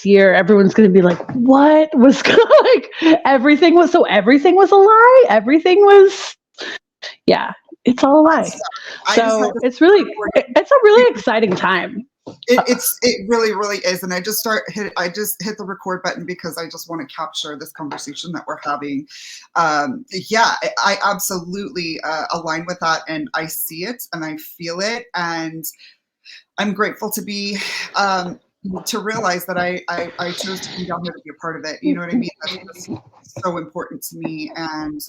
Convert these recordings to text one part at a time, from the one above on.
year, everyone's going to be like, what was like, everything was a lie. Everything was, yeah, it's all a lie. So it's a really exciting time. It really, really is. And I just hit the record button because I just want to capture this conversation that we're having. I absolutely align with that, and I see it and I feel it, and I'm grateful to be to realize that I chose to come down here to be a part of it. You know what I mean? That's just so important to me, and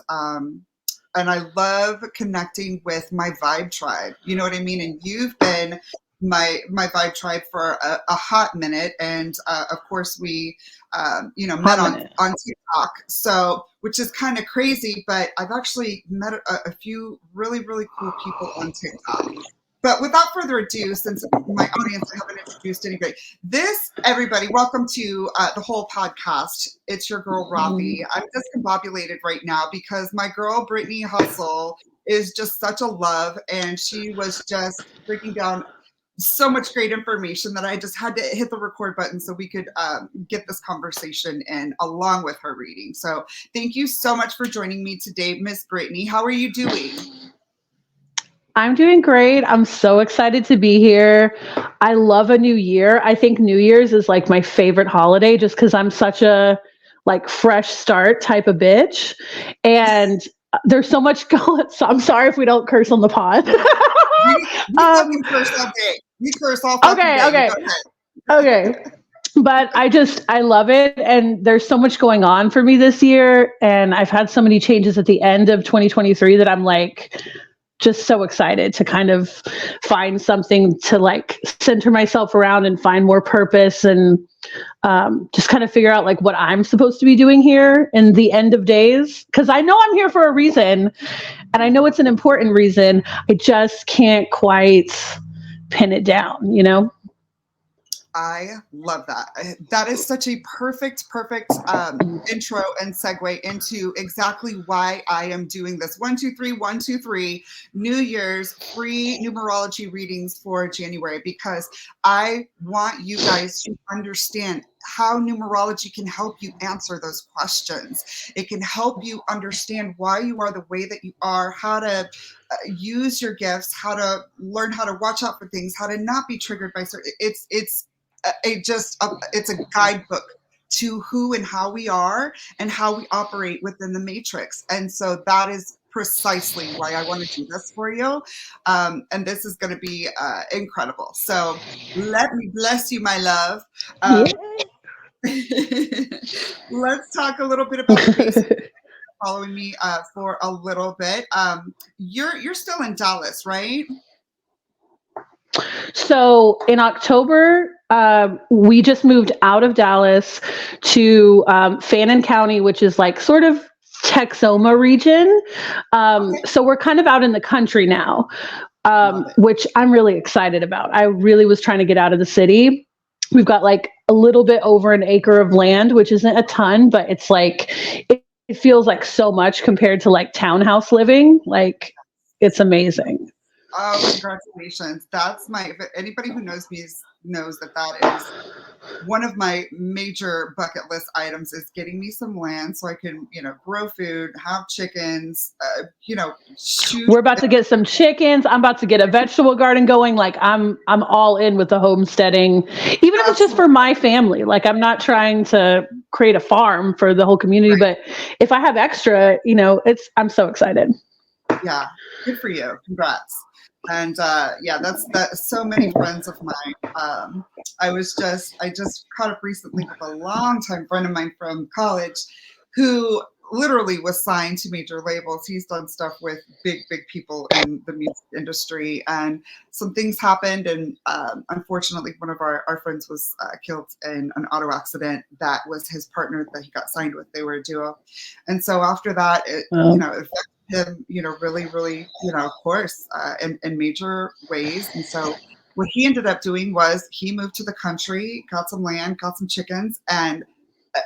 I love connecting with my vibe tribe. You know what I mean? And you've been my vibe tribe for a hot minute, and of course we met on TikTok, so which is kind of crazy, but I've actually met a few really, really cool people on TikTok. But without further ado, since my audience I haven't introduced anybody, everybody, welcome to the whole podcast. It's your girl Ravi. I'm discombobulated right now because my girl Brittany Hustle is just such a love, and she was just breaking down so much great information that I just had to hit the record button so we could get this conversation in along with her reading. So thank you so much for joining me today, Miss Brittany. How are you doing? I'm doing great. I'm so excited to be here. I love a new year. I think New Year's is like my favorite holiday just because I'm such a like fresh start type of bitch. And there's so much going. So I'm sorry if we don't curse on the pod. we fucking curse all day. We curse all fucking day. Okay. But I love it. And there's so much going on for me this year. And I've had so many changes at the end of 2023 that I'm like, just so excited to kind of find something to like center myself around and find more purpose, and just kind of figure out like what I'm supposed to be doing here in the end of days. Cause I know I'm here for a reason, and I know it's an important reason. I just can't quite pin it down, you know? I love that. That is such a perfect intro and segue into exactly why I am doing this 123 New Year's free numerology readings for January, because I want you guys to understand how numerology can help you answer those questions. It can help you understand why you are the way that you are, how to use your gifts, how to learn how to watch out for things, how to not be triggered by certain. It's a guidebook to who and how we are and how we operate within the matrix. And so that is precisely why I want to do this for you. And this is going to be incredible. So let me bless you, my love. Let's talk a little bit about the basics. Following me for a little bit. You're still in Dallas, right? So in October, we just moved out of Dallas to Fannin County, which is like sort of Texoma region. So we're kind of out in the country now, which I'm really excited about. I really was trying to get out of the city. We've got like a little bit over an acre of land, which isn't a ton, but it's like, it feels like so much compared to like townhouse living. Like, it's amazing. Oh, congratulations. Anybody who knows me knows that is one of my major bucket list items, is getting me some land so I can, grow food, have chickens, shoot. We're about to get some chickens. I'm about to get a vegetable garden going. Like I'm all in with the homesteading, even if it's just for my family. Like I'm not trying to create a farm for the whole community, but if I have extra, I'm so excited. Yeah. Good for you. Congrats. And that's so many friends of mine. I just caught up recently with a longtime friend of mine from college who literally was signed to major labels. He's done stuff with big people in the music industry, and some things happened. And unfortunately, one of our friends was killed in an auto accident. That was his partner that he got signed with. They were a duo. And so after that, it affected him, really, of course, in major ways. And so what he ended up doing was he moved to the country, got some land, got some chickens, and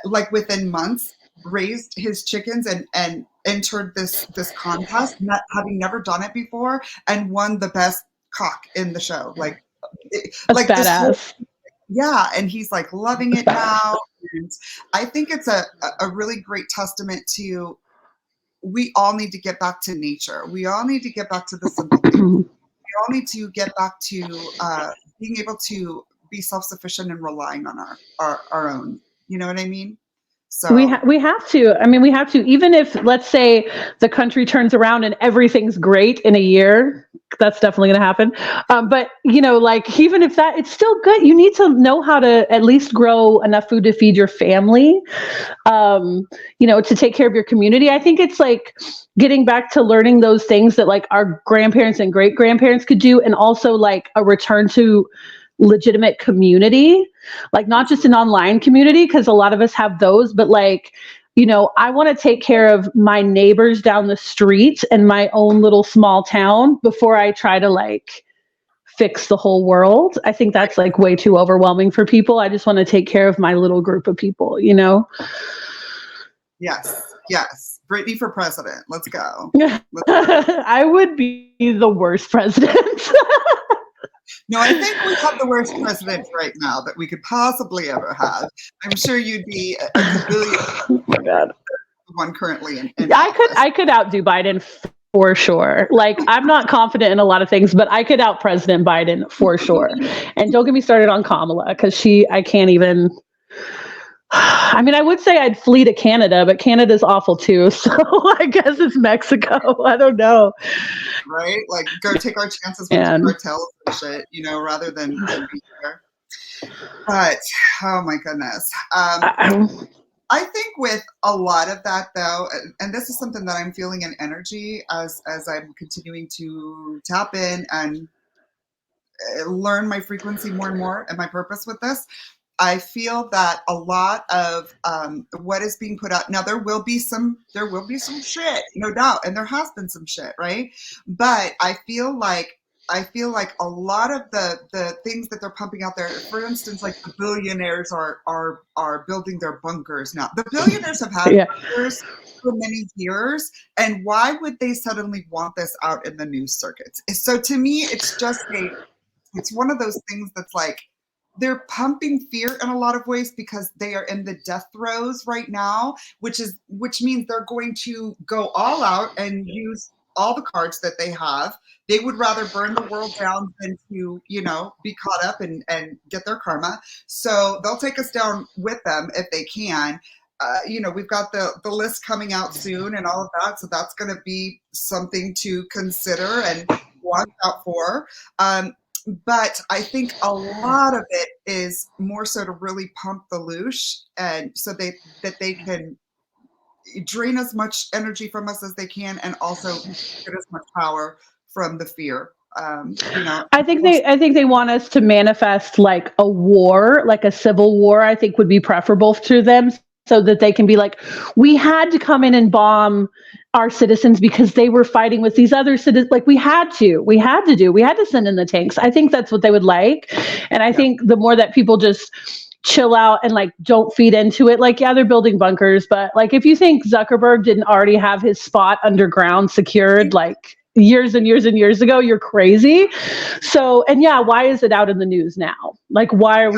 like within months raised his chickens and entered this contest, having never done it before, and won the best cock in the show. That's badass. Yeah, and he's like loving it now. And I think it's a really great testament to, we all need to get back to nature. We all need to get back to the simple things. We all need to get back to being able to be self-sufficient and relying on our own. You know what I mean? So We have to. I mean, we have to. Even if, let's say, the country turns around and everything's great in a year, that's definitely going to happen. But like, even if that, it's still good. You need to know how to at least grow enough food to feed your family. To take care of your community. I think it's like getting back to learning those things that like our grandparents and great grandparents could do, and also like a return to legitimate community, like not just an online community, because a lot of us have those, but like, I want to take care of my neighbors down the street and my own little small town before I try to like fix the whole world. I think that's like way too overwhelming for people. I just want to take care of my little group of people, Yes. Brittany for president. Let's go. I would be the worst president. No, I think we have the worst president right now that we could possibly ever have. I'm sure you'd be a billion. Oh my God. The one currently in I could outdo Biden for sure. Like, I'm not confident in a lot of things, but I could out President Biden for sure. And don't get me started on Kamala, because I can't even. I mean, I would say I'd flee to Canada, but Canada's awful too. So I guess it's Mexico. I don't know. Right? Like, go take our chances with the cartels and shit, rather than be there. But, oh my goodness. I think with a lot of that, though, and this is something that I'm feeling in energy as I'm continuing to tap in and learn my frequency more and more and my purpose with this. I feel that a lot of what is being put out now, there will be some shit, no doubt, and there has been some shit, right? But I feel like a lot of the things that they're pumping out there, for instance, like the billionaires are building their bunkers now. The billionaires have had bunkers for many years, and why would they suddenly want this out in the news circuits? So to me, it's just it's one of those things that's like, they're pumping fear in a lot of ways because they are in the death throes right now, which means they're going to go all out and use all the cards that they have. They would rather burn the world down than to, be caught up and get their karma. So they'll take us down with them if they can. We've got the list coming out soon and all of that. So that's going to be something to consider and watch out for. But I think a lot of it is more so to really pump the loosh, and so that they can drain as much energy from us as they can, and also get as much power from the fear. I think they want us to manifest like a war, like a civil war. I think would be preferable to them, so that they can be like, we had to come in and bomb our citizens because they were fighting with these other citizens. Like we had to send in the tanks. I think that's what they would like. And I think the more that people just chill out and like don't feed into it, like, yeah, they're building bunkers, but like, if you think Zuckerberg didn't already have his spot underground secured, like years and years and years ago, you're crazy. So, and yeah, why is it out in the news now? Like, why are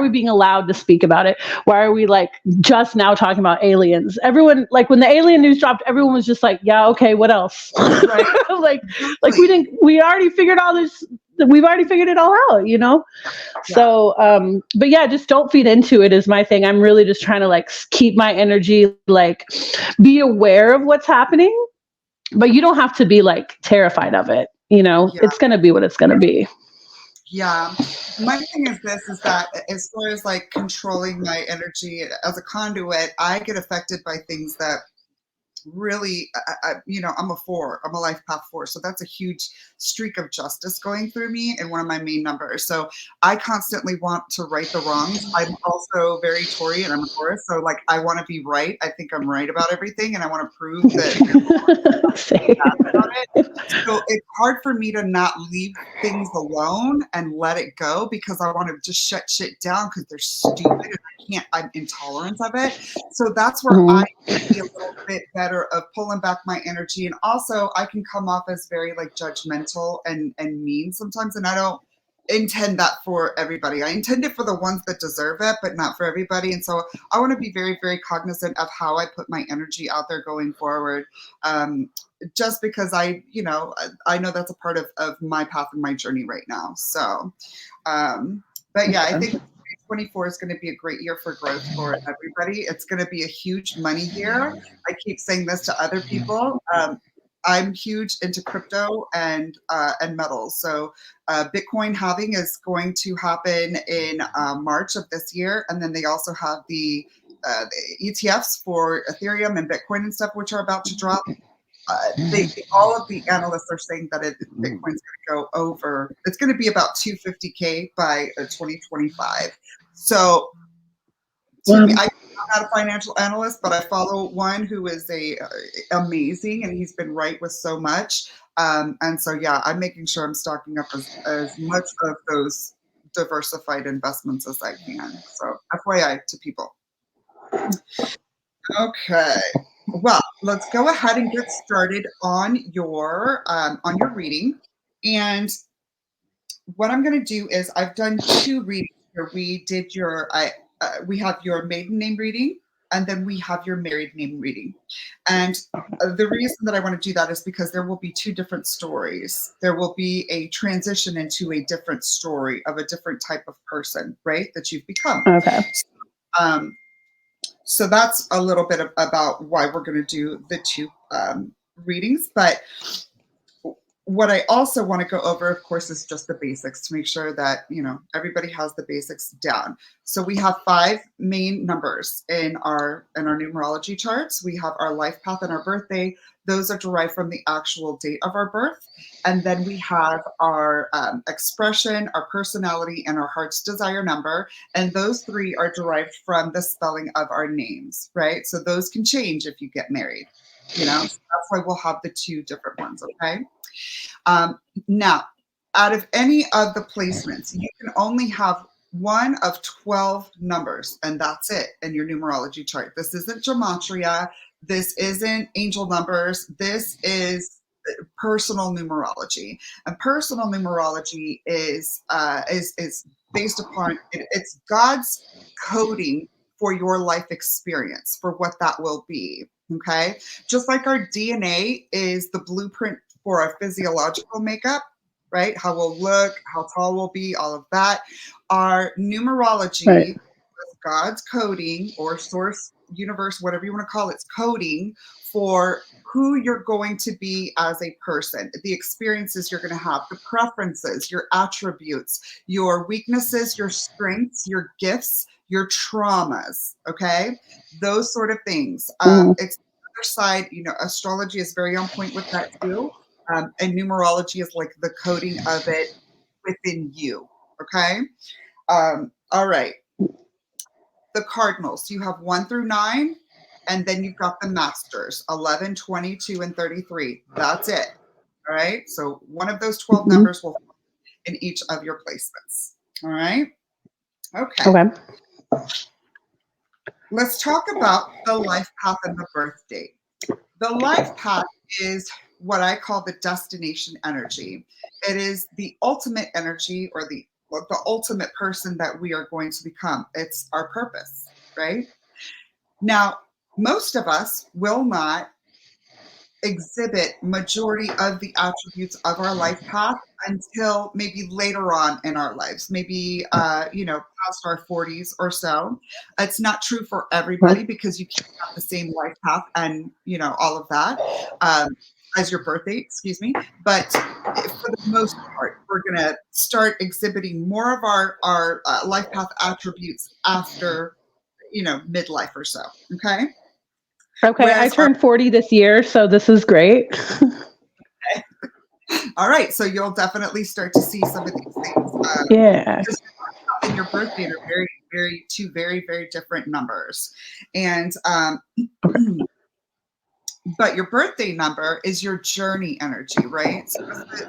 we being allowed to speak about it? Why are we like just now talking about aliens? Everyone, like when the alien news dropped, everyone was just like, yeah, okay, what else? Right. like we already figured all this. We've already figured it all out, Yeah. So, but yeah, just don't feed into it is my thing. I'm really just trying to like keep my energy, like be aware of what's happening. But you don't have to be like terrified of it. It's going to be what it's going to be. Yeah. My thing is that as far as like controlling my energy as a conduit, I get affected by things that really, I'm a life path 4. So that's a huge streak of justice going through me and one of my main numbers. So I constantly want to right the wrongs. I'm also very Tauri and I'm a Taurus. So like, I want to be right. I think I'm right about everything. And I want to prove that about it. So it's hard for me to not leave things alone and let it go because I want to just shut shit down because they're stupid and I'm intolerant of it. So that's where I can be a little bit better of pulling back my energy. And also I can come off as very like judgmental and mean sometimes. And I don't, intend that for everybody. I intend it for the ones that deserve it, but not for everybody. And so I want to be very, very cognizant of how I put my energy out there going forward. Just because I know that's a part of my path and my journey right now. So, but yeah, I think 2024 is going to be a great year for growth for everybody. It's going to be a huge money year. I keep saying this to other people. I'm huge into crypto and metals. So Bitcoin halving is going to happen in March of this year, and then they also have the ETFs for Ethereum and Bitcoin and stuff, which are about to drop. All of the analysts are saying that Bitcoin's going to go over. It's going to be about 250K by 2025. So, to me, I'm not a financial analyst, but I follow one who is amazing, and he's been right with so much. And so, yeah, I'm making sure I'm stocking up as much of those diversified investments as I can. So, FYI to people. Okay. Well, let's go ahead and get started on your reading. And what I'm going to do is I've done 2 readings here. We have your maiden name reading, and then we have your married name reading. And the reason that I want to do that is because there will be 2 different stories. There will be a transition into a different story of a different type of person, right, that you've become. Okay. So that's a little bit about why we're going to do the 2 readings. But what I also want to go over, of course, is just the basics to make sure that, everybody has the basics down. So we have 5 main numbers in our numerology charts. We have our life path and our birthday. Those are derived from the actual date of our birth. And then we have our expression, our personality, and our heart's desire number. And those 3 are derived from the spelling of our names, right? So those can change if you get married, So that's why we'll have the 2 different ones, okay? Now, out of any of the placements, you can only have one of 12 numbers, and that's it in your numerology chart. This isn't gematria. This isn't angel numbers. This is personal numerology. And personal numerology is based upon it's God's coding for your life experience, for what that will be. Okay, just like our DNA is the blueprint for our physiological makeup, right? How we'll look, how tall we'll be, all of that. Our numerology, God's coding or source, universe, whatever you want to call it, it's coding for who you're going to be as a person, the experiences you're going to have, the preferences, your attributes, your weaknesses, your strengths, your gifts, your traumas, okay? Those sort of things. It's the other side, astrology is very on point with that too. And numerology is like the coding of it within you, okay? All right. The cardinals, you have 1 through 9, and then you've got the masters, 11, 22, and 33. That's it. All right. So one of those 12 numbers will fall in each of your placements. All right. Okay. Let's talk about the life path and the birth date. The life path is what I call the destination energy. It is the ultimate energy, or the ultimate person that we are going to become. It's our purpose, right? Now, most of us will not exhibit majority of the attributes of our life path until maybe later on in our lives, maybe past our 40s or so. It's not true for everybody, because you can't have the same life path and all of that as your birth date, excuse me. But for the most part, we're going to start exhibiting more of our life path attributes after midlife or so. Okay. I turned 40 this year, so this is great. Okay. All right, so you'll definitely start to see some of these things. Yeah. Just and your birth date are two very, very different numbers, and but your birthday number is your journey energy, right? So that's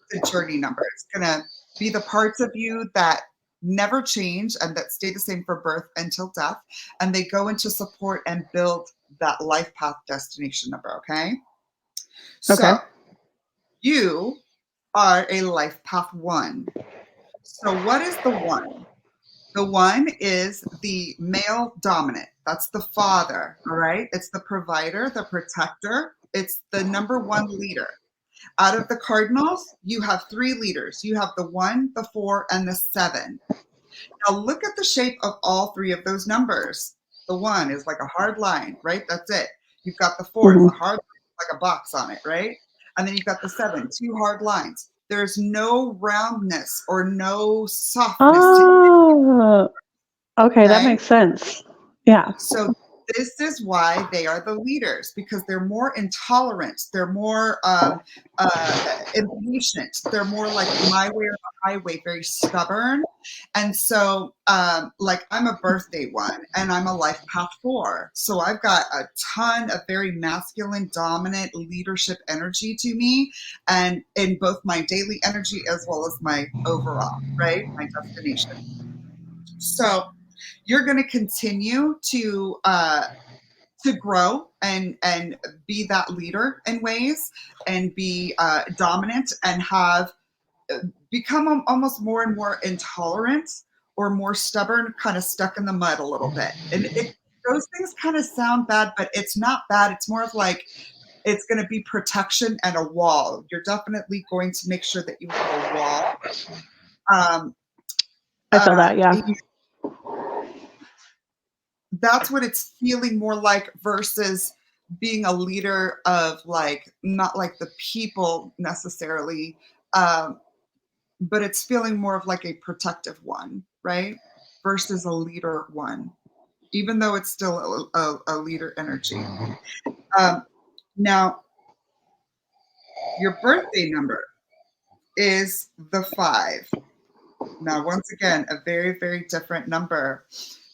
the journey number. It's gonna be the parts of you that never change and that stay the same for birth until death, and they go into support and build that life path destination number. Okay. So you are a life path 1. So what is the one? The one is the male dominant. That's the father, all right? It's the provider, the protector. It's the number one leader. Out of the cardinals, you have three leaders. You have the 1, the 4, and the 7. Now look at the shape of all three of those numbers. The 1 is like a hard line, right? That's it. You've got the 4, it's a hard line, like a box on it, right? And then you've got the 7, two hard lines. There's no roundness or no softness to it. Oh, okay, that Okay. makes sense. Yeah. So this is why they are the leaders, because they're more intolerant. They're more impatient. They're more like my way or the highway, very stubborn. And so, like, I'm a birthday one, and I'm a life path 4. So I've got a ton of very masculine, dominant leadership energy to me, and in both my daily energy as well as my overall, right, my destination. So you're going to continue to grow and be that leader in ways, and be dominant, and have become almost more and more intolerant or more stubborn, kind of stuck in the mud a little bit. And those things kind of sound bad, but it's not bad. It's more of like, it's going to be protection and a wall. You're definitely going to make sure that you have a wall. I feel that, yeah. That's what it's feeling more like, versus being a leader of, like, not like the people necessarily, but it's feeling more of like a protective one, right? Versus a leader one, even though it's still a leader energy. Now, your birthday number is the 5. Now, once again, a very, very different number.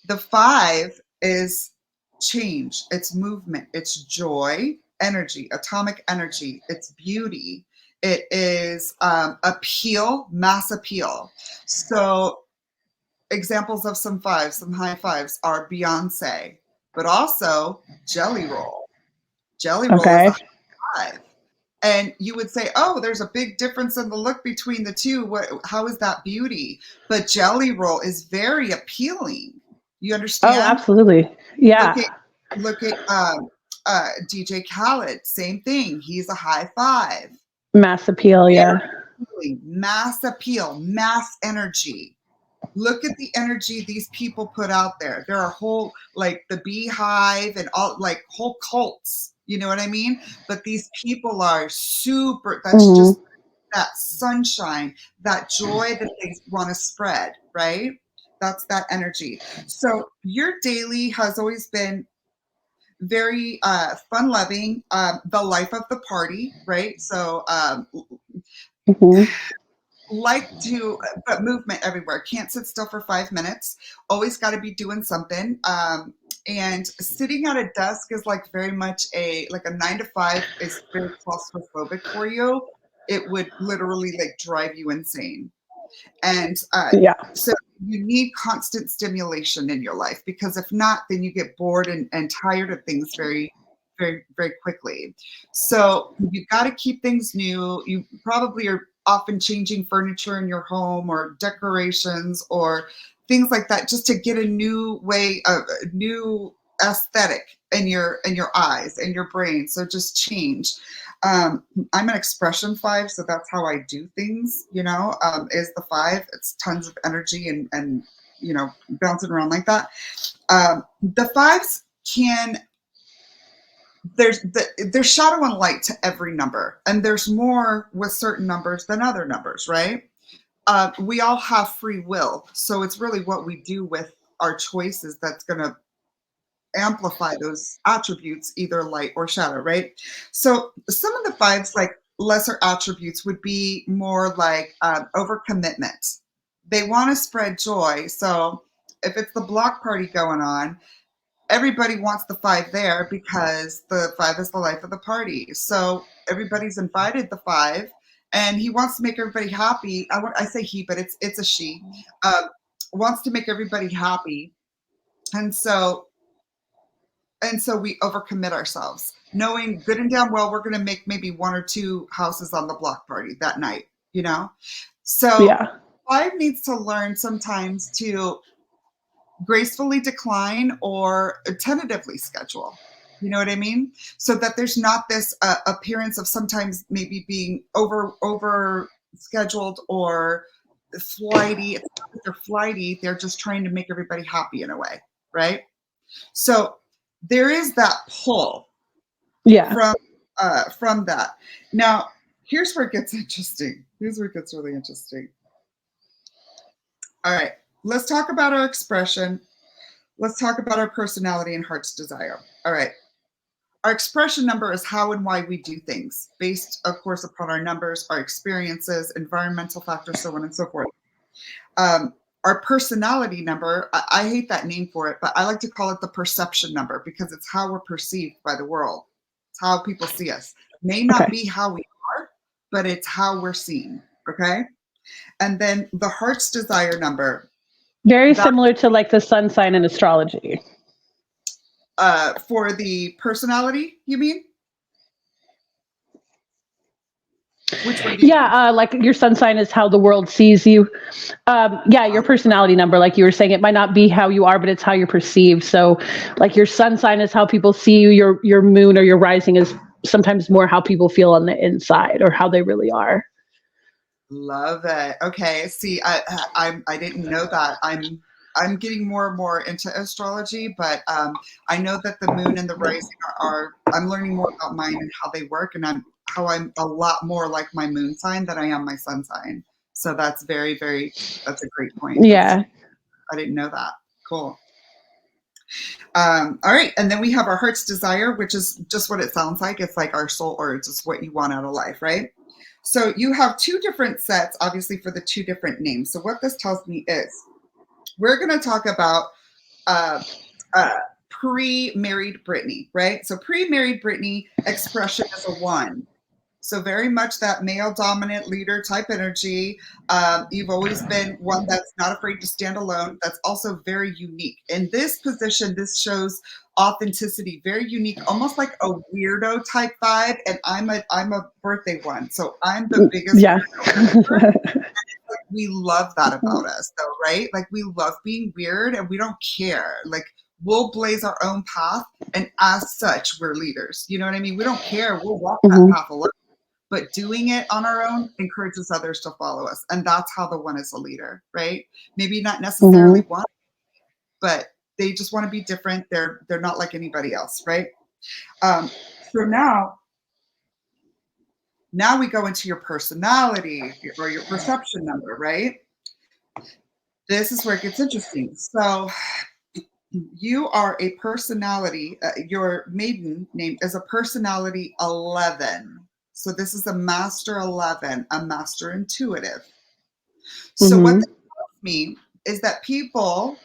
The 5 is change, it's movement, it's joy, energy, atomic energy, it's beauty. It is appeal, mass appeal. So, examples of some 5s, some high 5s are Beyonce, but also Jelly Roll. Jelly Roll is Okay. a high 5. And you would say, oh, there's a big difference in the look between the two. How is that beauty? But Jelly Roll is very appealing. You Oh, understand? absolutely. Look Yeah. at DJ Khaled. Same thing. He's a high 5. Mass appeal, Very yeah. appealing. Mass appeal, mass energy. Look at the energy these people put out there. There are whole, like the Beehive and all, like whole cults. You know what I mean? But these people are super, that's just that sunshine, that joy that they want to spread, right? That's that energy. So your daily has always been very fun loving, the life of the party, right? So like to, but movement everywhere. Can't sit still for 5 minutes. Always got to be doing something. And sitting at a desk is like very much like a 9 to 5 is very claustrophobic for you. It would literally like drive you insane. And Yeah. so you need constant stimulation in your life, because if not, then you get bored and tired of things very, very, very quickly. So you've got to keep things new. You probably are often changing furniture in your home, or decorations, or things like that, just to get a new way of a new aesthetic in your eyes and your brain. So just change. I'm an expression 5, so that's how I do things, is the 5. It's tons of energy and bouncing around like that. The 5s there's shadow and light to every number, and there's more with certain numbers than other numbers, right? We all have free will, so it's really what we do with our choices that's going to amplify those attributes, either light or shadow, right? So some of the 5s, like lesser attributes, would be more like overcommitment. They want to spread joy. So if it's the block party going on, everybody wants the 5 there, because the 5 is the life of the party. So everybody's invited the 5, and he wants to make everybody happy. I say he, but it's a she. Wants to make everybody happy, and so we overcommit ourselves, knowing good and damn well we're going to make maybe 1 or 2 houses on the block party that night, So Yeah. 5 needs to learn sometimes to gracefully decline or tentatively schedule. You know what I mean? So that there's not this appearance of sometimes maybe being over scheduled or flighty. It's not that they're flighty, they're just trying to make everybody happy in a way, right? So there is that pull Yeah. from that. Now, here's where it gets interesting. Here's where it gets really interesting. All right, let's talk about our expression. Let's talk about our personality and heart's desire. All right. Our expression number is how and why we do things, based, of course, upon our numbers, our experiences, environmental factors, so on and so forth. Our personality number, I hate that name for it, but I like to call it the perception number because it's how we're perceived by the world. It's how people see us. May not be how we are, but it's how we're seen. Okay. And then the heart's desire number. Very similar to like the sun sign in astrology. For the personality, you mean? Which one do you Yeah, like your sun sign is how the world sees you. Yeah, your personality number, like you were saying, it might not be how you are, but it's how you're perceived. So, like your sun sign is how people see you. Your moon or your rising is sometimes more how people feel on the inside or how they really are. Love it. Okay. See, I didn't know that. I'm getting more and more into astrology, but I know that the moon and the rising are I'm learning more about mine and how they work, and I'm a lot more like my moon sign than I am my sun sign. So that's that's a great point. Yeah. I didn't know that. Cool. All right, and then we have our heart's desire, which is just what it sounds like. It's like our soul, or it's just what you want out of life, right? So you have two different sets, obviously, for the two different names. So what this tells me is we're going to talk about uh, pre-married Brittany, right? So pre-married Brittany expression is a 1. So very much that male dominant leader type energy. You've always been one that's not afraid to stand alone. That's also very unique. In this position, this shows authenticity, very unique, almost like a weirdo type vibe. And I'm a birthday one, so I'm the biggest Yeah. weirdo. We love that about us, though, right? Like we love being weird, and we don't care. Like we'll blaze our own path, and as such, we're leaders. You know what I mean? We don't care. We'll walk that path alone. But doing it on our own encourages others to follow us. And that's how the one is a leader, right? Maybe not necessarily one, but they just want to be different. They're not like anybody else, right? So now we go into your personality or your perception number, right? This is where it gets interesting. So you are a personality, your maiden name is a personality 11. So this is a master 11, a master intuitive. So what this tells me is that people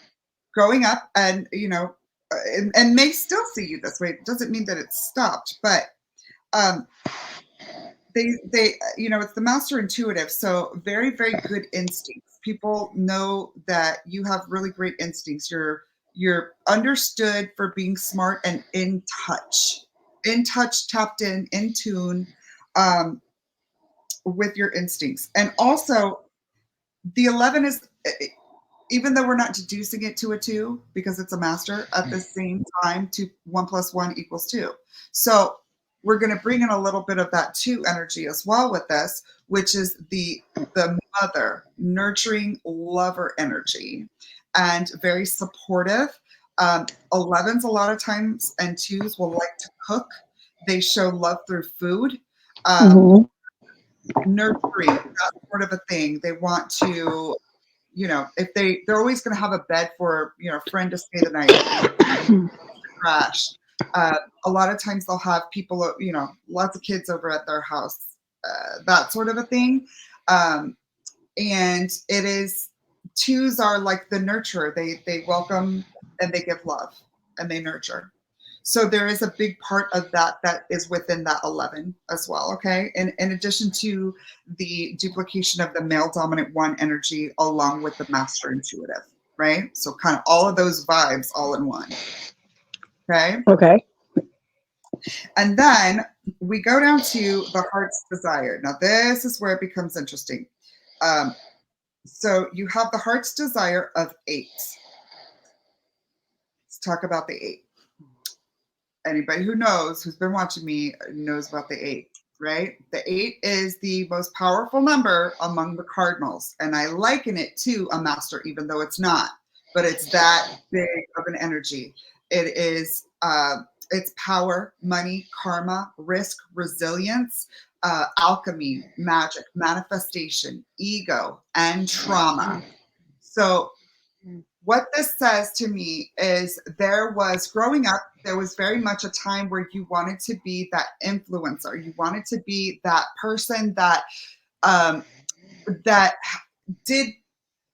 growing up and, and may still see you this way, it doesn't mean that it's stopped, but they it's the master intuitive. So very, very good instincts. People know that you have really great instincts. You're understood for being smart and in touch, tapped in tune with your instincts. And also the 11 is, even though we're not deducing it to a 2 because it's a master, at the same time, 1 + 1 = 2. So we're going to bring in a little bit of that 2 energy as well with this, which is the mother, nurturing lover energy, and very supportive. 11s a lot of times and 2s will like to cook. They show love through food. Nurturing, that sort of a thing. They want to, if they're always going to have a bed for, a friend to stay the night, crash. A lot of times they'll have people, lots of kids over at their house, that sort of a thing. And it is, 2s are like the nurturer. They welcome and they give love and they nurture. So there is a big part of that is within that 11 as well, okay? And in addition to the duplication of the male dominant 1 energy along with the master intuitive, right? So kind of all of those vibes all in one, okay? Okay. And then we go down to the heart's desire. Now this is where it becomes interesting. So you have the heart's desire of 8. Let's talk about the 8. Anybody who knows, who's been watching me, knows about the 8, right? The 8 is the most powerful number among the cardinals. And I liken it to a master, even though it's not. But it's that big of an energy. It is it's power, money, karma, risk, resilience, alchemy, magic, manifestation, ego, and trauma. So what this says to me is growing up, there was very much a time where you wanted to be that influencer. You wanted to be that person that that did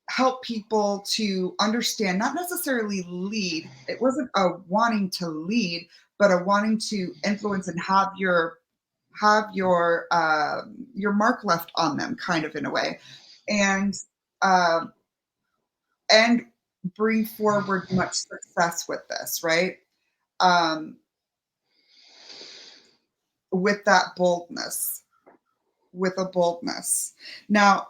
help people to understand, not necessarily lead. It wasn't a wanting to lead, but a wanting to influence and have your mark left on them, kind of, in a way, and and bring forward much success with this, right? With that boldness, with a boldness. Now,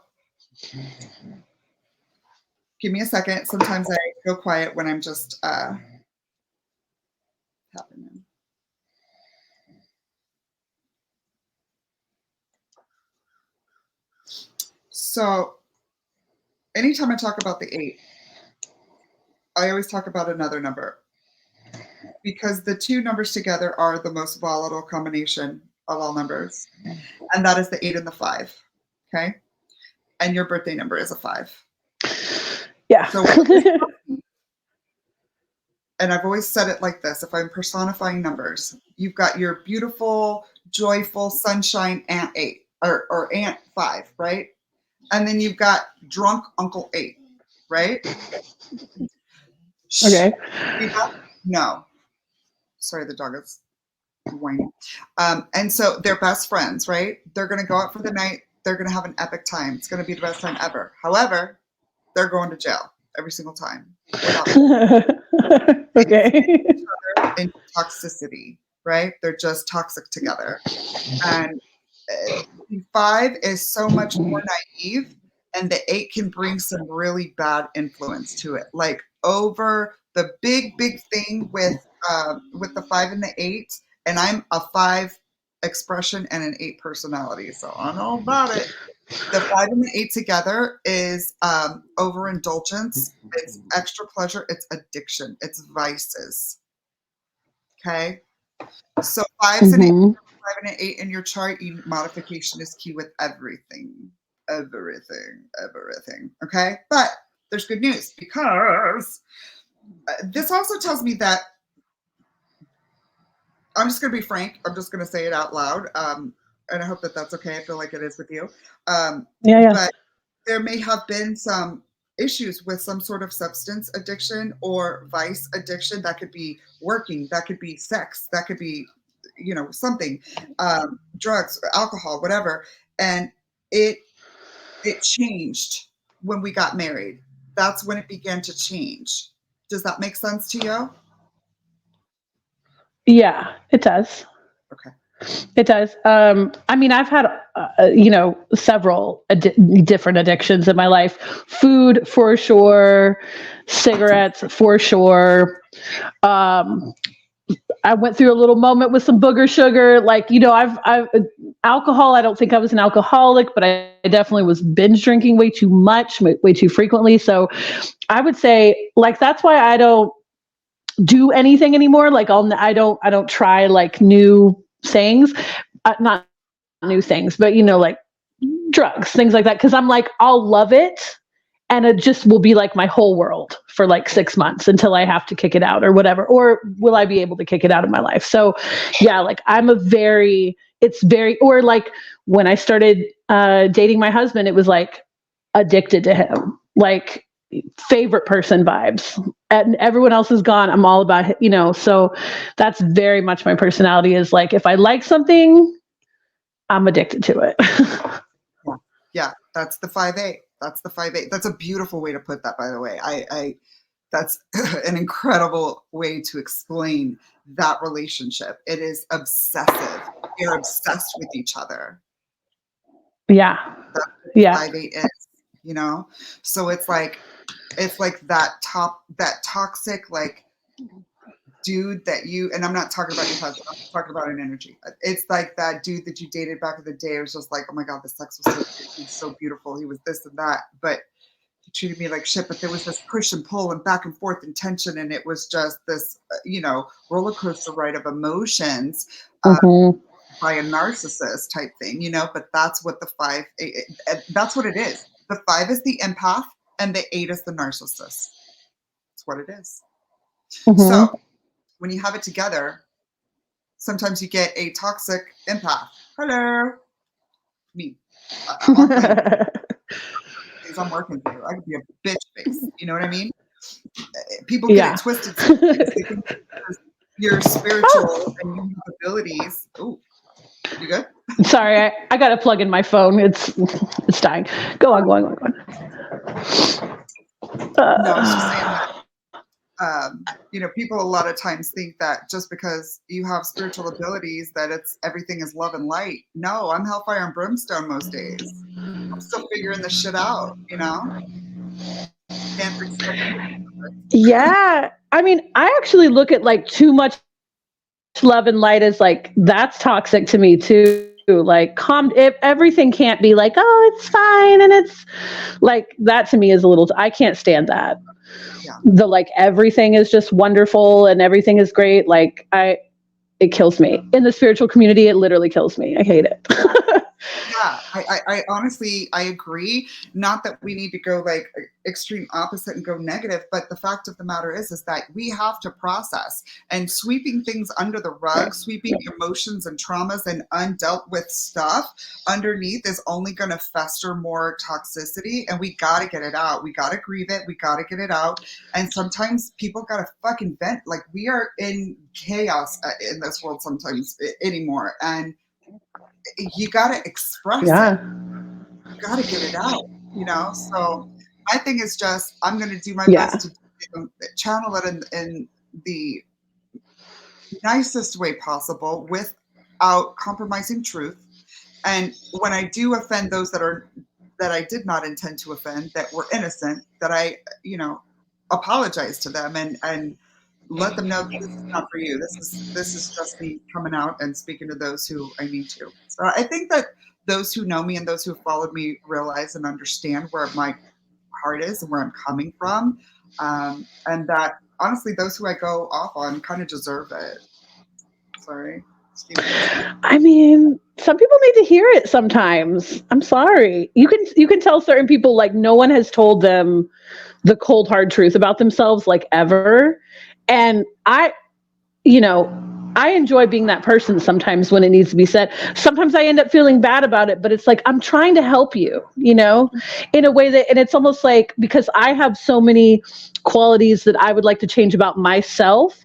give me a second. Sometimes I go quiet when I'm just happening. So anytime I talk about the 8, I always talk about another number, because the 2 numbers together are the most volatile combination of all numbers, and that is the 8 and the 5. Okay, and your birthday number is a 5. Yeah. So, and I've always said it like this: if I'm personifying numbers, you've got your beautiful, joyful, sunshine Aunt 8 or Aunt 5, right? And then you've got drunk Uncle 8, right? Okay. No. Sorry, the dog is whining. And so they're best friends, right? They're going to go out for the night. They're going to have an epic time. It's going to be the best time ever. However, they're going to jail every single time. Okay. In toxicity, right? They're just toxic together. And 5 is so much more naive, and the 8 can bring some really bad influence to it. Like, over the big thing with the 5 and the 8, and I'm a 5 expression and an 8 personality, so I know about it. The 5 and the 8 together is overindulgence. It's extra pleasure. It's addiction. It's vices. Okay, so 5s and 8. 5 and an 8 in your chart, modification is key with everything. Okay, but there's good news, because this also tells me that, I'm just going to be frank. I'm just going to say it out loud, and I hope that that's okay. I feel like it is with you. Yeah. But there may have been some issues with some sort of substance addiction or vice addiction. That could be working. That could be sex. That could be, something, drugs, alcohol, whatever. And it changed when we got married. That's when it began to change. Does that make sense to you? Yeah, it does. Okay. It does. I mean, I've had, several different addictions in my life. Food, for sure. Cigarettes, for sure. I went through a little moment with some booger sugar. Like, I've alcohol. I don't think I was an alcoholic, but I definitely was binge drinking way too much, way too frequently. So I would say, like, that's why I don't do anything anymore. Like, I don't try like new things, not new things, but like drugs, things like that. Cause I'm like, I'll love it. And it just will be like my whole world for like 6 months until I have to kick it out or whatever. Or will I be able to kick it out of my life? So yeah, like or like when I started dating my husband, it was like addicted to him, like favorite person vibes. And everyone else is gone. I'm all about, so that's very much my personality, is like, if I like something, I'm addicted to it. Yeah, that's the 5-8. That's the 5-8. That's a beautiful way to put that, by the way. I that's an incredible way to explain that relationship. It is obsessive. You're obsessed with each other. Yeah. That's what Yeah. 5-8 is. you know? So it's like that toxic, like, dude that you, and I'm not talking about your husband, I'm talking about an energy. It's like that dude that you dated back in the day. It was just like, oh my God, the sex was so good. He was so beautiful. He was this and that. But he treated me like shit. But there was this push and pull and back and forth and tension. And it was just this, roller coaster ride of emotions Mm-hmm. by a narcissist type thing, But that's what the five, that's what it is. The five is the empath and the eight is the narcissist. That's what it is. Mm-hmm. So when you have it together, sometimes you get a toxic empath. Hello. Me. I'm on playing things I'm working through. I could be a bitch face. You know what I mean? People get Yeah. it twisted sometimes. They think you're spiritual and you have abilities. Ooh, you good? Sorry, I got to plug in my phone. It's dying. Go on. No, I was just saying that people a lot of times think that just because you have spiritual abilities that everything is love and light. No, I'm hellfire and brimstone most days. I'm still figuring this shit out, Can't expect me to be Yeah. I mean, I actually look at like too much love and light as like that's toxic to me too. Like if everything can't be like, oh, it's fine and it's like that to me is a little I can't stand that. yeah. The like everything is just wonderful and everything is great. Like it kills me. In the spiritual community, it literally kills me. I hate it. Yeah, I honestly, I agree. Not that we need to go like extreme opposite and go negative, but the fact of the matter is that we have to process, and sweeping things under the rug, sweeping emotions and traumas and undealt with stuff underneath is only going to fester more toxicity. And we got to get it out. We got to grieve it. We got to get it out. And sometimes people got to fucking vent. Like we are in chaos in this world sometimes anymore. And you got to express it. Yeah. You got to get it out, So my thing is just, I'm going to do my Yeah. best to channel it in the nicest way possible without compromising truth. And when I do offend those that I did not intend to offend, that were innocent, that I, apologize to them and let them know that this is not for you. This is just me coming out and speaking to those who I need to. So I think that those who know me and those who have followed me realize and understand where my heart is and where I'm coming from, and that honestly, those who I go off on kind of deserve it. Sorry. I mean, some people need to hear it sometimes. I'm sorry. You can tell certain people like no one has told them the cold hard truth about themselves like ever. And I enjoy being that person sometimes when it needs to be said. Sometimes I end up feeling bad about it, but it's like I'm trying to help you, in a way and it's almost like because I have so many qualities that I would like to change about myself.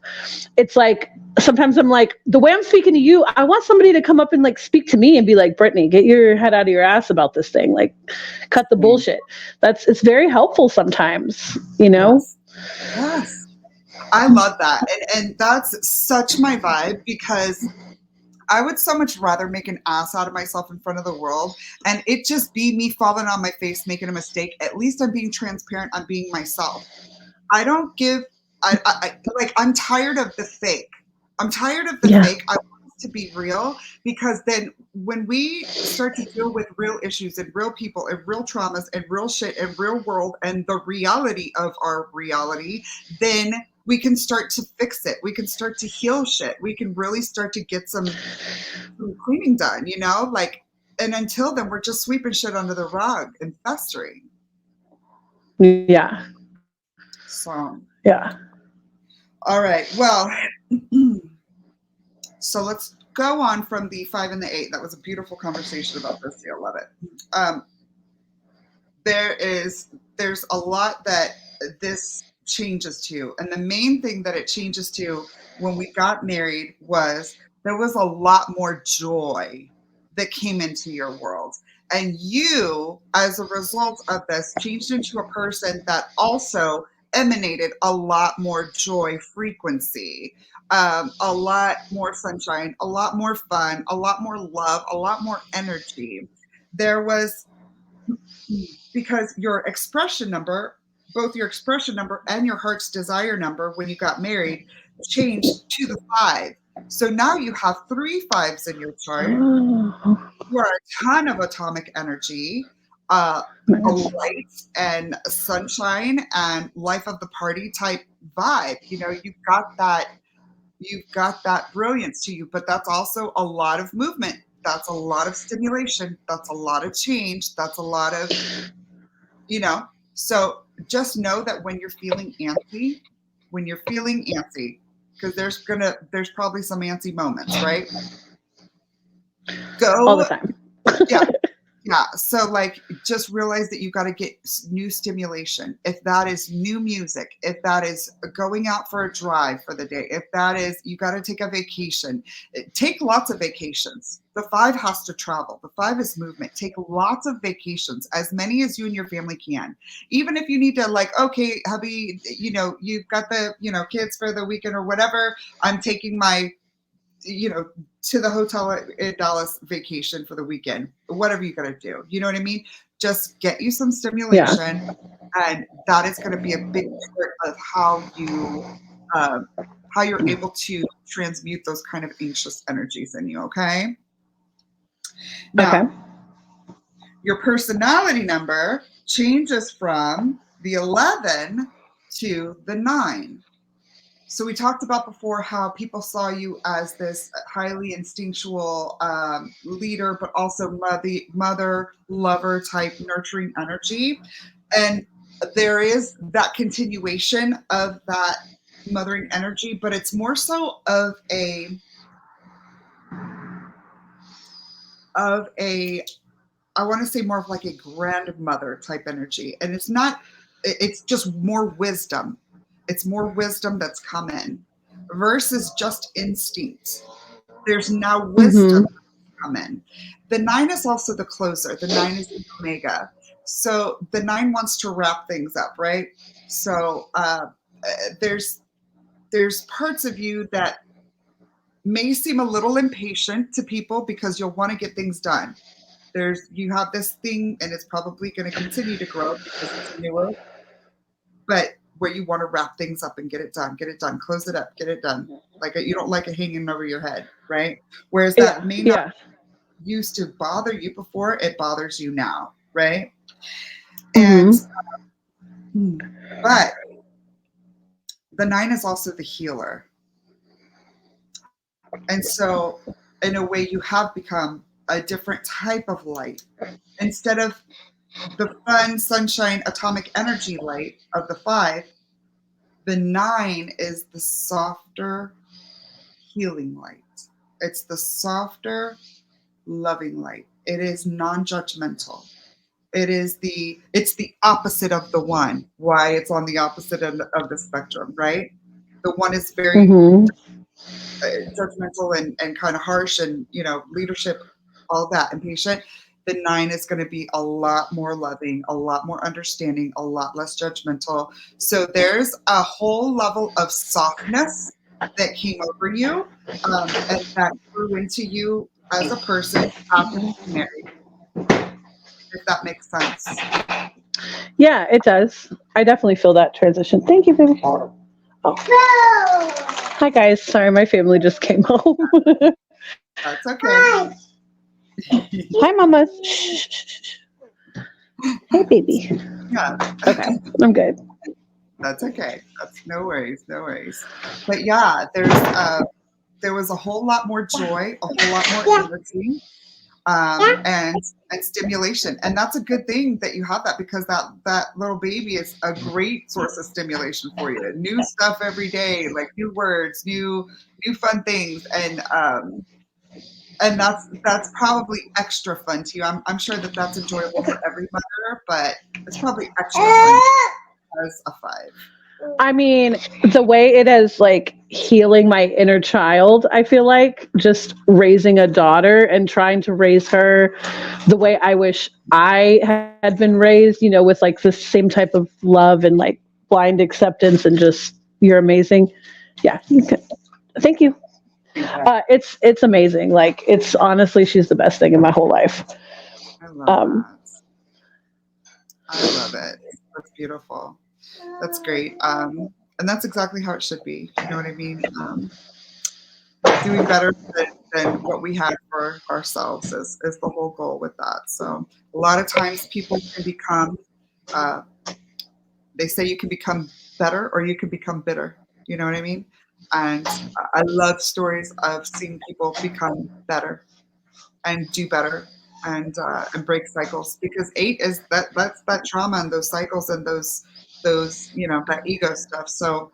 It's like sometimes I'm like, the way I'm speaking to you, I want somebody to come up and like speak to me and be like, Brittany, get your head out of your ass about this thing. Like, cut the bullshit. It's very helpful sometimes, Yes. Yes. I love that. And that's such my vibe because I would so much rather make an ass out of myself in front of the world and it just be me falling on my face, making a mistake. At least I'm being transparent. I'm being myself. I don't give, I'm tired of the fake. I'm tired of the fake. I want us to be real because then when we start to deal with real issues and real people and real traumas and real shit and real world and the reality of our reality, then we can start to fix it. We can start to heal shit. We can really start to get some cleaning done, and until then, we're just sweeping shit under the rug and festering. Yeah. So, yeah. All right. Well, so let's go on from the 5 and the 8. That was a beautiful conversation about this. I love it. There's a lot that this changes to, and the main thing that it changes to when we got married was there was a lot more joy that came into your world. And you, as a result of this, changed into a person that also emanated a lot more joy frequency, a lot more sunshine, a lot more fun, a lot more love, a lot more energy. There was because your expression number, both your expression number and your heart's desire number when you got married changed to the 5. So now you have 3 5s in your chart. You are a ton of atomic energy, a light and sunshine and life of the party type vibe. You know, you've got that brilliance to you, but that's also a lot of movement. That's a lot of stimulation. That's a lot of change. That's a lot of, you know, so just know that when you're feeling antsy, because there's probably some antsy moments, right? All the Go, time. yeah. Yeah. So like just realize that you got to get new stimulation. If that is new music, if that is going out for a drive for the day, if that is you got to take a vacation, take lots of vacations. The 5 has to travel. The 5 is movement. Take lots of vacations, as many as you and your family can. Even if you need to like, okay, hubby, you know, you've got the, you know, kids for the weekend or whatever. I'm taking my, you know, to the hotel in Dallas vacation for the weekend, whatever you got to do. You know what I mean? Just get you some stimulation. Yeah. And that is going to be a big part of how you're able to transmute those kind of anxious energies in you. Okay. Now, your personality number changes from the 11 to the 9. So we talked about before how people saw you as this highly instinctual leader, but also mother, lover type nurturing energy. And there is that continuation of that mothering energy, but it's more so of a I want to say more of like a grandmother type energy. And it's just more wisdom. It's more wisdom that's come in versus just instinct. There's now wisdom come in. The 9 is also the closer. The 9 is the omega. So the 9 wants to wrap things up, right? So there's parts of you that may seem a little impatient to people because you'll want to get things done. You have this thing, and it's probably going to continue to grow because it's newer, but where you want to wrap things up and get it done, close it up, get it done. Like you don't like it hanging over your head, right? Whereas that may not used to bother you before, it bothers you now, right? And but the 9 is also the healer. And so in a way you have become a different type of light. Instead of the fun, sunshine, atomic energy light of the 5, the 9 is the softer, healing light. It's the softer, loving light. It is non-judgmental. It's the opposite of the 1. Why it's on the opposite of the spectrum, right? The 1 is very judgmental and kind of harsh and, you know, leadership, all that, impatient. The 9 is going to be a lot more loving, a lot more understanding, a lot less judgmental. So there's a whole level of softness that came over you and that grew into you as a person after you married, if that makes sense. Yeah, it does. I definitely feel that transition. Thank you, baby. Oh. Hi, guys. Sorry, my family just came home. That's okay. Hi, Mama. Shh. Hey, baby. Yeah. Okay, I'm good. That's okay. That's no worries. But yeah, there was a whole lot more joy, a whole lot more energy, and stimulation. And that's a good thing that you have that, because that little baby is a great source of stimulation for you. New stuff every day, like new words, new fun things, and that's probably extra fun to you. I'm sure that's enjoyable for every mother, but it's probably extra fun as a 5. I mean, the way it is like healing my inner child, I feel like just raising a daughter and trying to raise her the way I wish I had been raised, you know, with like the same type of love and like blind acceptance and just, you're amazing. Yeah. Thank you. It's amazing. Like, it's honestly, she's the best thing in my whole life. I love that. I love it. That's beautiful. That's great. And that's exactly how it should be. You know what I mean? Doing better than what we had for ourselves is the whole goal with that. So a lot of times people can become, uh, they say you can become better or you can become bitter. You know what I mean? And I love stories of seeing people become better and do better and break cycles, because eight is that's that trauma and those cycles and those that ego stuff. So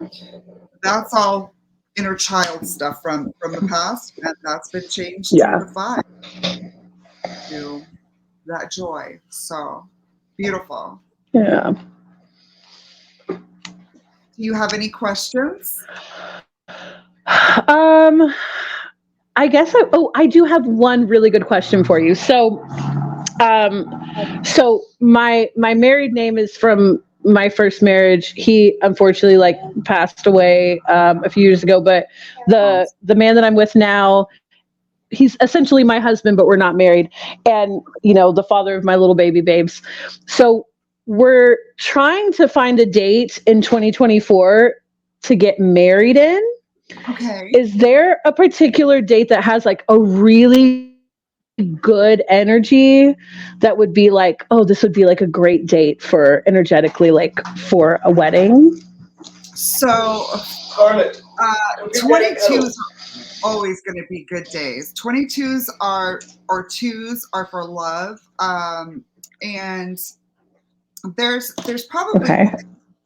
that's all inner child stuff from the past, and that's been changed to Yeah. the five, to that joy. So beautiful. Yeah. Do you have any questions? Um, I guess I do have one really good question for you. So my married name is from my first marriage. He unfortunately passed away a few years ago, but the man that I'm with now, he's essentially my husband, but we're not married, and the father of my little baby babes. So we're trying to find a date in 2024 to get married in. Okay. Is there a particular date that has a really good energy that would be oh, this would be a great date for energetically, for a wedding? So Scarlett, 22s are always going to be good days. 22s are, or twos are for love. And there's probably, Okay.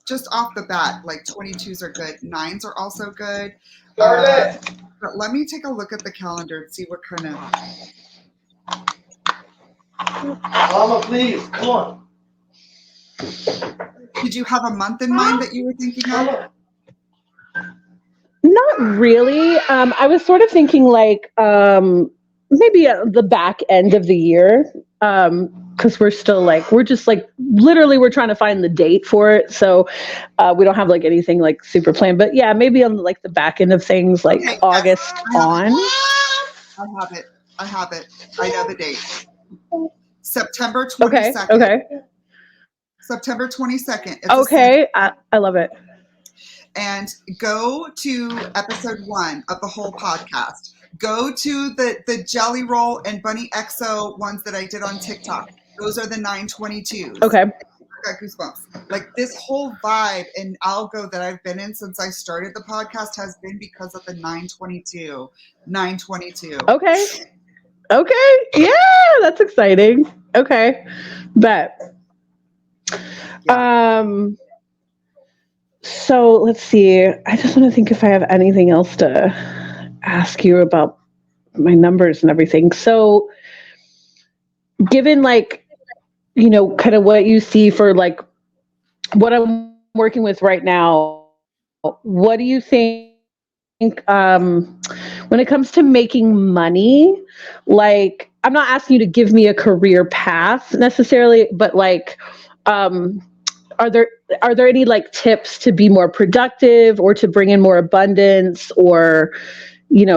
just off the bat, 22s are good. Nines are also good. Scarlett. But let me take a look at the calendar and see what kind of. Mama, please, come on. Did you have a month in mind that you were thinking of? Mama. Not really. I was sort of thinking maybe the back end of the year, because we're still we're just literally we're trying to find the date for it. So we don't have anything super planned. But yeah, maybe on the back end of things, Okay, August yes, on. I have it. I have it. I know the date. September Okay. 22nd. Okay. September 22nd. It's Okay. I love it. And go to episode 1 of the whole podcast. Go to the Jelly Roll and Bunny EXO ones that I did on TikTok. Those are the 922s. Okay. I got goosebumps. This whole vibe and algo that I've been in since I started the podcast has been because of the 922. 922. Okay. Okay. Yeah, that's exciting. Okay. Bet. Yeah. So let's see. I just want to think if I have anything else to ask you about my numbers and everything. So, given kind of what you see for what I'm working with right now, what do you think when it comes to making money? I'm not asking you to give me a career path necessarily, but are there any tips to be more productive or to bring in more abundance, or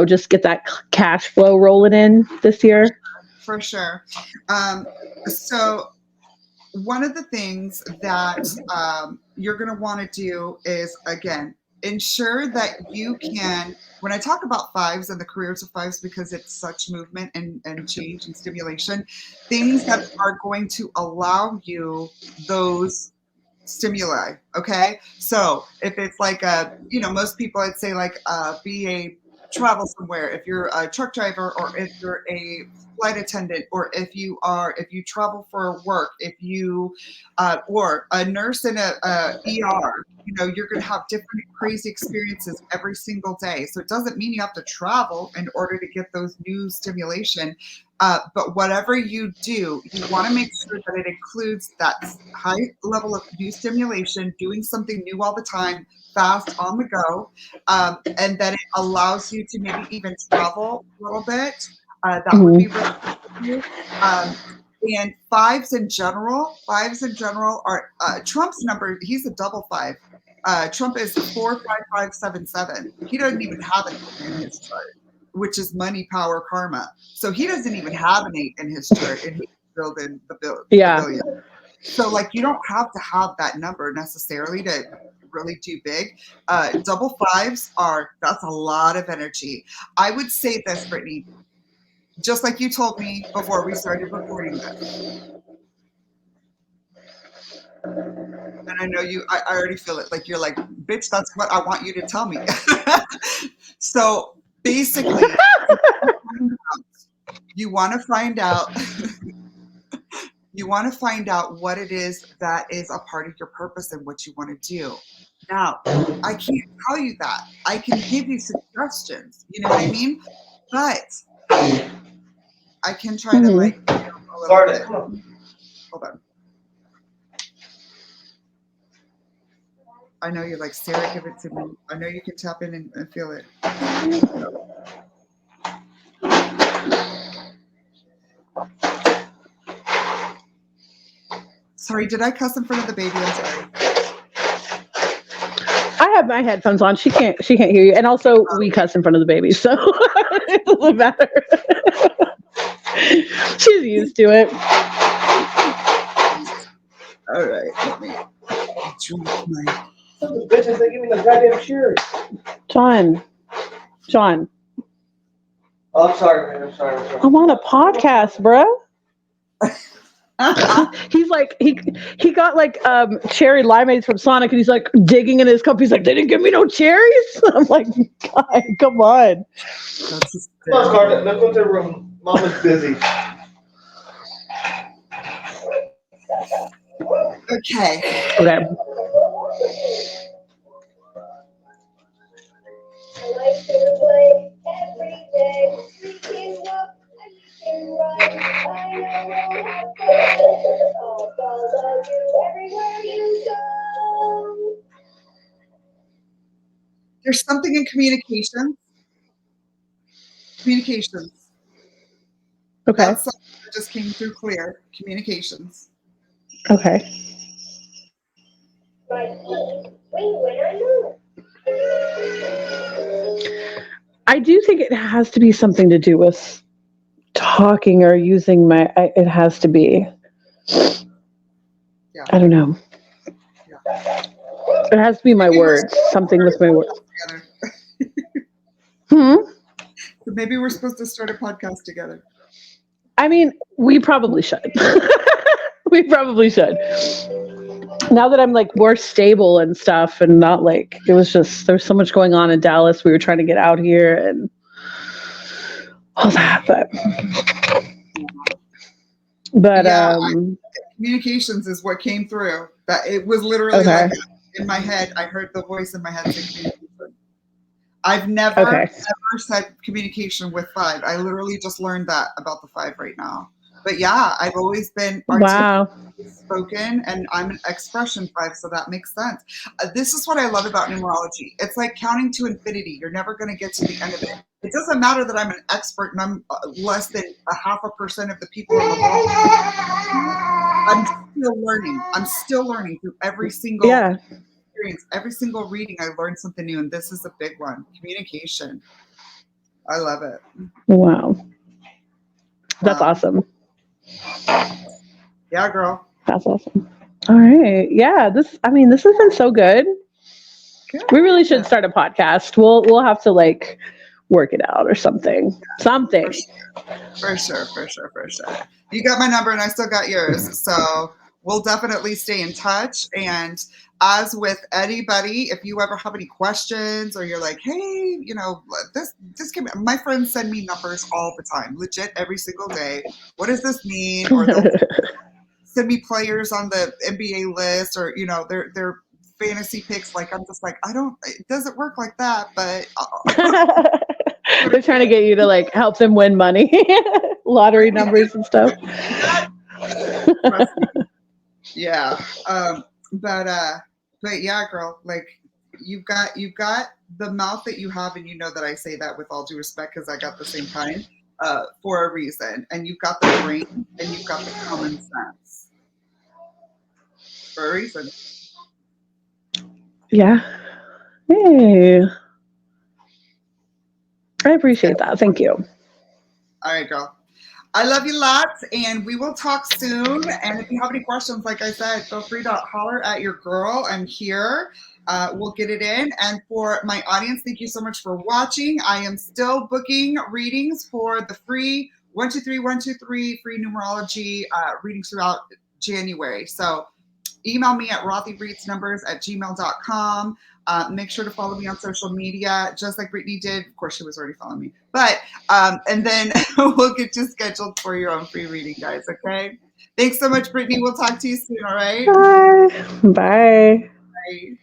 just get that cash flow rolling in this year? For sure. So one of the things that you're going to want to do is, again, ensure that you can, when I talk about fives and the careers of fives, because it's such movement and change and stimulation, things that are going to allow you those stimuli. Okay. So if it's most people, I'd say be a travel somewhere, if you're a truck driver, or if you're a flight attendant, or if you travel for work, if you or a nurse in a ER, you're going to have different crazy experiences every single day. So it doesn't mean you have to travel in order to get those new stimulation. But whatever you do, you want to make sure that it includes that high level of new stimulation, doing something new all the time, fast, on the go, and that it allows you to maybe even travel a little bit. That would be really good. And fives in general are Trump's number. He's a double five. Trump is 45577. He doesn't even have an 8 in his chart, which is money, power, karma. So he doesn't even have an 8 in his chart, and he's building the billion. So like you don't have to have that number necessarily to really do big. Double fives that's a lot of energy. I would say this, Brittany, just like you told me before we started recording this. And I know I already feel it. Like you're like, bitch, that's what I want you to tell me. So basically, you want to find out what it is that is a part of your purpose and what you want to do. Now, I can't tell you that. I can give you suggestions, you know what I mean? But I can try to like a little bit. Hold on. I know you're like, Sarah, give it to me. I know you can tap in and feel it. Sorry, did I cuss in front of the baby? I'm sorry. I have my headphones on. She can't hear you. And also we cuss in front of the baby, so it doesn't matter. She's used to it. All right, let me drink my. The bitches, they give me the goddamn cheers. John. Oh, I'm sorry, man. I'm sorry. I'm on a podcast, bro. He's like he got like cherry limeades from Sonic, and he's like digging in his cup. He's like, they didn't give me no cherries. I'm like, God, come on. Come on, Scarlett. Let's go to the room. Mama's busy. Okay. Okay. There's something in communications. Okay. That's something that just came through clear. Communications. Okay. I do think it has to be something to do with talking or using it has to be. Yeah. I don't know. Yeah. It has to be my words. Something with my words. So maybe we're supposed to start a podcast together. I mean, we probably should. We probably should. Now that I'm like more stable and stuff, and not like it was just there's so much going on in Dallas. We were trying to get out here and all that, but yeah, communications is what came through. That it was literally like in my head. I heard the voice in my head say communication. I've never said communication with 5. I literally just learned that about the 5 right now. But yeah, I've always been spoken, and I'm an expression 5, so that makes sense. This is what I love about numerology. It's like counting to infinity. You're never going to get to the end of it. It doesn't matter that I'm an expert and I'm less than 0.5% of the people in the world. I'm still learning through every single experience, every single reading. I learned something new, and this is a big one. Communication. I love it. Wow. That's awesome. Yeah, girl. That's awesome. All right. Yeah, this has been so good. We really should start a podcast. We'll have to like work it out or something. Something. For sure. You got my number and I still got yours. So we'll definitely stay in touch. And as with anybody, if you ever have any questions or you're like, hey, this came, my friends send me numbers all the time, legit every single day. What does this mean? Or they'll send me players on the NBA list, or, their fantasy picks. Like, I'm just like, it doesn't work like that, but they're trying to get you to like help them win money, lottery numbers and stuff. Yeah. But yeah, girl, like you've got the mouth that you have, and you know that I say that with all due respect because I got the same kind for a reason. And you've got the brain and you've got the common sense for a reason. Yeah. Hey. I appreciate that. Thank you. All right, girl. I love you lots, and we will talk soon. And if you have any questions, like I said, feel free to holler at your girl. I'm here. We'll get it in. And for my audience, thank you so much for watching. I am still booking readings for the free 123 free numerology readings throughout January. So email me at rothyreadsnumbers@gmail.com. Make sure to follow me on social media, just like Brittany did. Of course, she was already following me. But, and then we'll get you scheduled for your own free reading, guys, okay? Thanks so much, Brittany. We'll talk to you soon, all right? Bye. Bye. Bye.